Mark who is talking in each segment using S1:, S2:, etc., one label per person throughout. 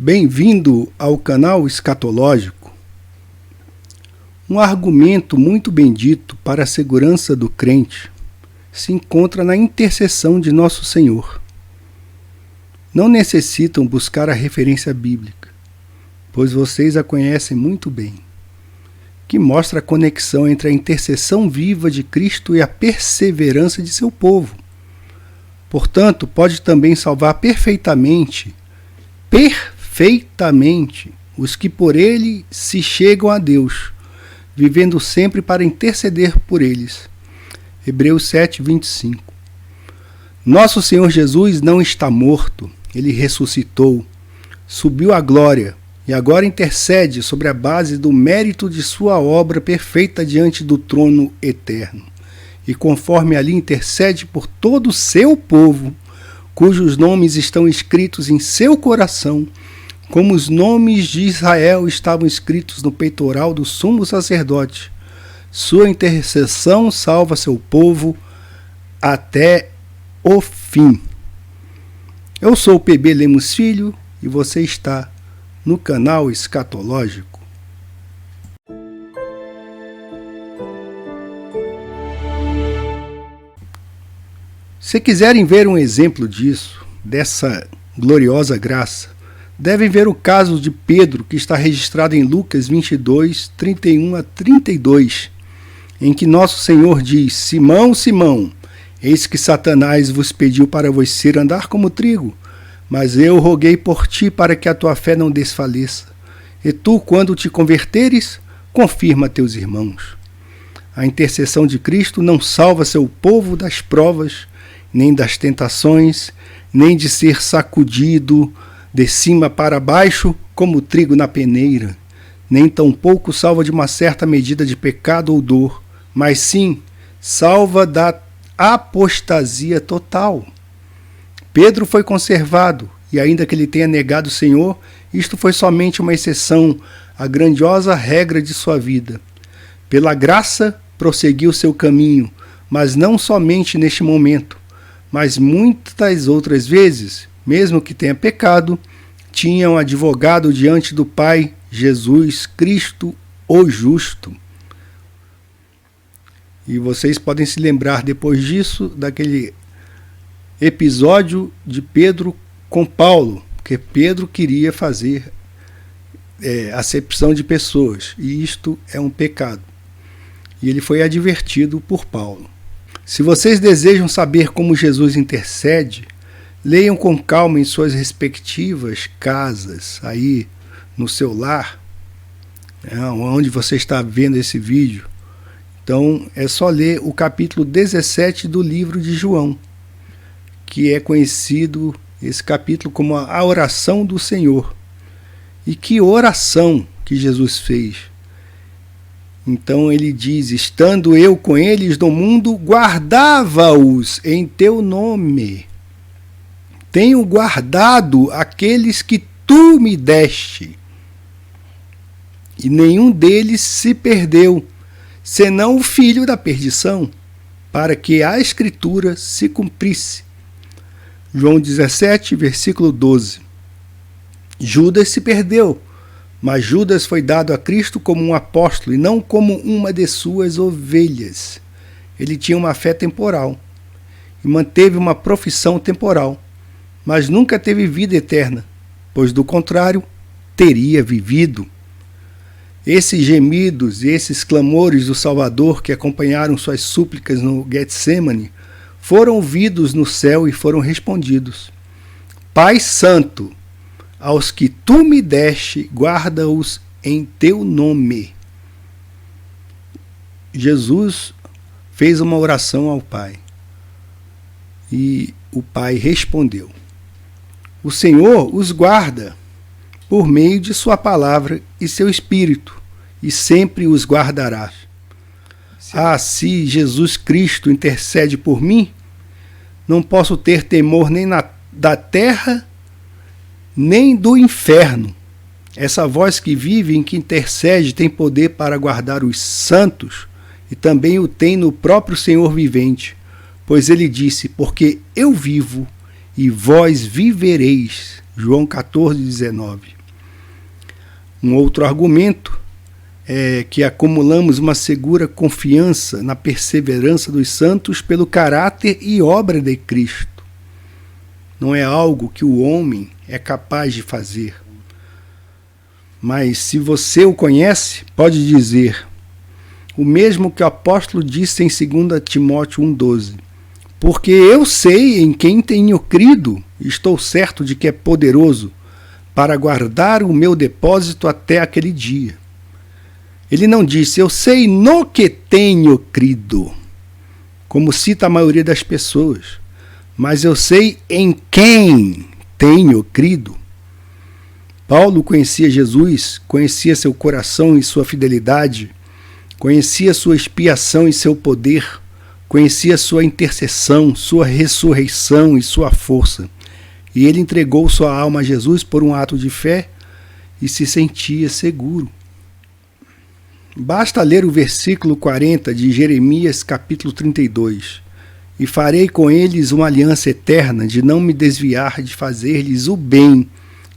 S1: Bem-vindo ao canal Escatológico. Um argumento muito bendito para a segurança do crente se encontra na intercessão de Nosso Senhor. Não necessitam buscar a referência bíblica, pois vocês a conhecem muito bem, que mostra a conexão entre a intercessão viva de Cristo e a perseverança de seu povo. Portanto, pode também salvar perfeitamente os que por ele se chegam a Deus, vivendo sempre para interceder por eles. Hebreus 7, 25. Nosso Senhor Jesus não está morto, ele ressuscitou, subiu à glória e agora intercede sobre a base do mérito de sua obra perfeita diante do trono eterno. E conforme ali intercede por todo o seu povo, cujos nomes estão escritos em seu coração, como os nomes de Israel estavam escritos no peitoral do sumo sacerdote. Sua intercessão salva seu povo até o fim. Eu sou o PB Lemos Filho e você está no canal Escatológico. Se quiserem ver um exemplo disso, dessa gloriosa graça, devem ver o caso de Pedro, que está registrado em Lucas 22, 31 a 32, em que nosso Senhor diz: Simão, Simão, eis que Satanás vos pediu para vos andar como trigo, mas eu roguei por ti para que a tua fé não desfaleça. E tu, quando te converteres, confirma teus irmãos. A intercessão de Cristo não salva seu povo das provas, nem das tentações, nem de ser sacudido de cima para baixo como trigo na peneira, nem tampouco salva de uma certa medida de pecado ou dor, mas sim salva da apostasia total. Pedro foi conservado, e ainda que ele tenha negado o Senhor, isto foi somente uma exceção à grandiosa regra de sua vida. Pela graça, prosseguiu seu caminho, mas não somente neste momento, mas muitas outras vezes, mesmo que tenha pecado, tinha um advogado diante do Pai, Jesus Cristo, o justo. E vocês podem se lembrar depois disso, daquele episódio de Pedro com Paulo, porque Pedro queria fazer acepção de pessoas, e isto é um pecado. E ele foi advertido por Paulo. Se vocês desejam saber como Jesus intercede, leiam com calma em suas respectivas casas, aí no seu lar, onde você está vendo esse vídeo. Então é só ler o capítulo 17 do livro de João, que é conhecido, esse capítulo, como a oração do Senhor. E que oração que Jesus fez! Então ele diz: estando eu com eles no mundo, guardava-os em teu nome. Tenho guardado aqueles que tu me deste. E nenhum deles se perdeu, senão o filho da perdição, para que a Escritura se cumprisse. João 17, versículo 12. Judas se perdeu, mas Judas foi dado a Cristo como um apóstolo e não como uma de suas ovelhas. Ele tinha uma fé temporal e manteve uma profissão temporal, mas nunca teve vida eterna, pois do contrário, teria vivido. Esses gemidos e esses clamores do Salvador que acompanharam suas súplicas no Getsemane foram ouvidos no céu e foram respondidos: Pai Santo, aos que tu me deste, guarda-os em teu nome. Jesus fez uma oração ao Pai e o Pai respondeu. O Senhor os guarda por meio de sua palavra e seu Espírito, e sempre os guardará. Se Jesus Cristo intercede por mim, não posso ter temor nem da terra, nem do inferno. Essa voz que vive e que intercede tem poder para guardar os santos, e também o tem no próprio Senhor vivente, pois ele disse: porque eu vivo e vós vivereis. João 14:19. Um outro argumento é que acumulamos uma segura confiança na perseverança dos santos pelo caráter e obra de Cristo. Não é algo que o homem é capaz de fazer. Mas se você o conhece, pode dizer o mesmo que o apóstolo disse em 2 Timóteo 1,12. Porque eu sei em quem tenho crido, e estou certo de que é poderoso para guardar o meu depósito até aquele dia. Ele não disse, eu sei no que tenho crido, como cita a maioria das pessoas, mas eu sei em quem tenho crido. Paulo conhecia Jesus, conhecia seu coração e sua fidelidade, conhecia sua expiação e seu poder, conhecia sua intercessão, sua ressurreição e sua força. E ele entregou sua alma a Jesus por um ato de fé e se sentia seguro. Basta ler o versículo 40 de Jeremias capítulo 32. E farei com eles uma aliança eterna de não me desviar de fazer-lhes o bem,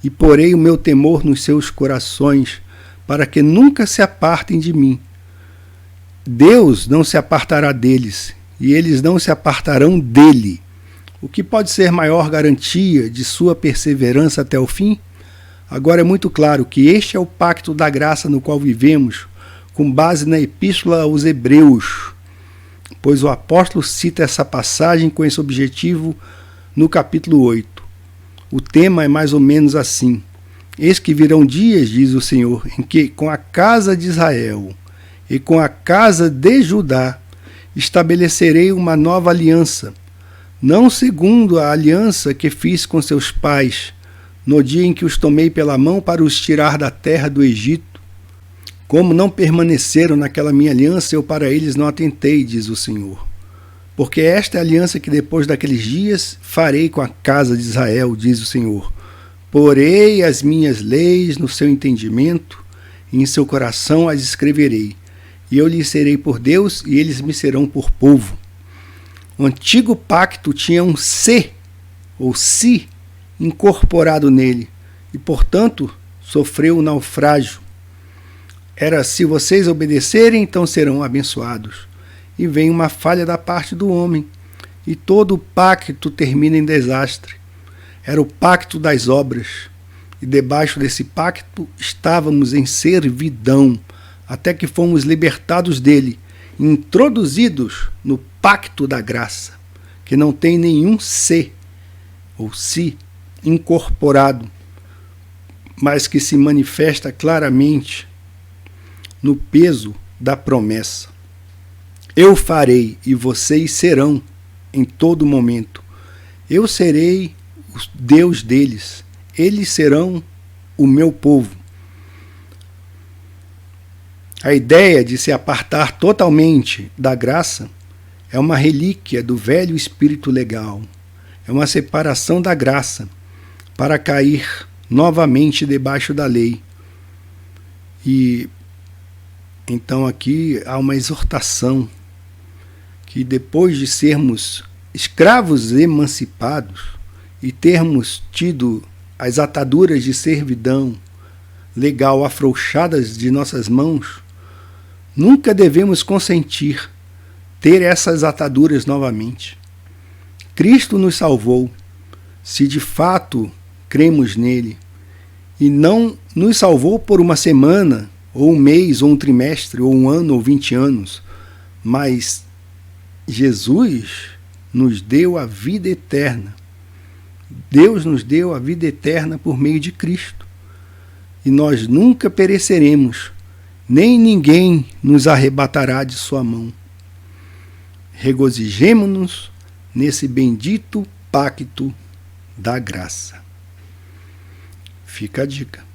S1: e porei o meu temor nos seus corações, para que nunca se apartem de mim. Deus não se apartará deles, e eles não se apartarão dele. O que pode ser maior garantia de sua perseverança até o fim? Agora é muito claro que este é o pacto da graça no qual vivemos, com base na Epístola aos Hebreus, pois o apóstolo cita essa passagem com esse objetivo no capítulo 8. O tema é mais ou menos assim. Eis que virão dias, diz o Senhor, em que com a casa de Israel e com a casa de Judá estabelecerei uma nova aliança, não segundo a aliança que fiz com seus pais, no dia em que os tomei pela mão para os tirar da terra do Egito. Como não permaneceram naquela minha aliança, eu para eles não atentei, diz o Senhor. Porque esta é a aliança que depois daqueles dias farei com a casa de Israel, diz o Senhor. Porei as minhas leis no seu entendimento, e em seu coração as escreverei. E eu lhes serei por Deus, e eles me serão por povo. O antigo pacto tinha um se, ou si, incorporado nele, e, portanto, sofreu um naufrágio. Era, se vocês obedecerem, então serão abençoados. E vem uma falha da parte do homem, e todo o pacto termina em desastre. Era o pacto das obras, e debaixo desse pacto estávamos em servidão, até que fomos libertados dele, introduzidos no pacto da graça, que não tem nenhum se ou si incorporado, mas que se manifesta claramente no peso da promessa. Eu farei e vocês serão em todo momento. Eu serei o Deus deles, eles serão o meu povo. A ideia de se apartar totalmente da graça é uma relíquia do velho espírito legal. É uma separação da graça para cair novamente debaixo da lei. E então aqui há uma exortação que depois de sermos escravos emancipados e termos tido as ataduras de servidão legal afrouxadas de nossas mãos, nunca devemos consentir ter essas ataduras novamente. Cristo nos salvou, se de fato cremos nele, e não nos salvou por uma semana, ou um mês, ou um trimestre, ou um ano, ou 20 anos, mas Jesus nos deu a vida eterna. Deus nos deu a vida eterna por meio de Cristo. E nós nunca pereceremos, nem ninguém nos arrebatará de sua mão. Regozijemo-nos nesse bendito pacto da graça. Fica a dica.